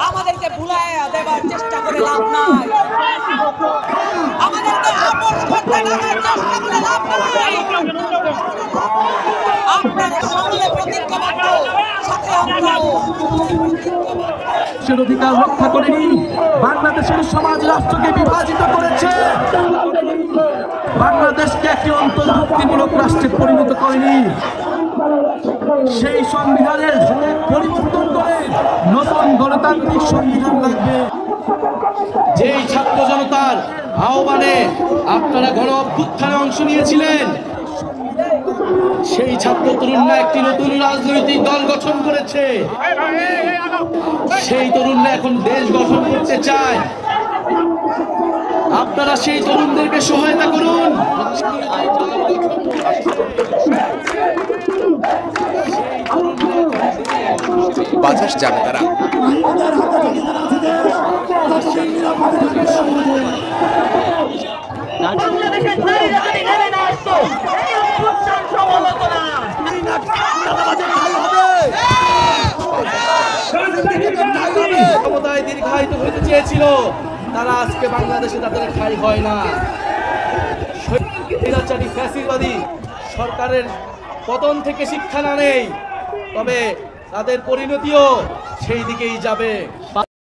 আমাদেরকে ভুলাইয়া দেবার চেষ্টা করে লাভ নাই, আমাদেরকে আপোষ করতে দেওয়ার চেষ্টা করে লাভ নাই। আপনারা সকলে প্রতিজ্ঞাবদ্ধ, সাথে আমরাও। অধিকার রক্ষা করেনি, বাংলাদেশের সমাজ রাষ্ট্রকে বিভাজিত করেছে, বাংলাদেশকে একটি অন্তর্ভুক্তিমূলক রাষ্ট্রে পরিণত করেনি। সেই সংবিধানের পরিবর্তন করে নতুন গণতান্ত্রিক সংবিধান লাগবে। যেই ছাত্র জনতার আহ্বানে আপনারা গণ অভ্যুত্থানে অংশ নিয়েছিলেন, সেই ছাত্র তরুণরা একটি নতুন রাজনৈতিক দল গঠন করেছে। সেই তরুণরা এখন দেশ গঠন করতে চায়। আপনারা সেই তরুণদেরকে সহায়তা করুন। বাতাস যাবে তারা। ক্ষমতায় দীর্ঘায়িত হতে চেয়েছিল, তারা আজকে বাংলাদেশে তাদের ঠাঁই হয় না। স্বৈরাচারী ফ্যাসিবাদী সরকারের পতন থেকে শিক্ষা না নেই, তবে তাদের পরিণতিও সেই দিকেই যাবে।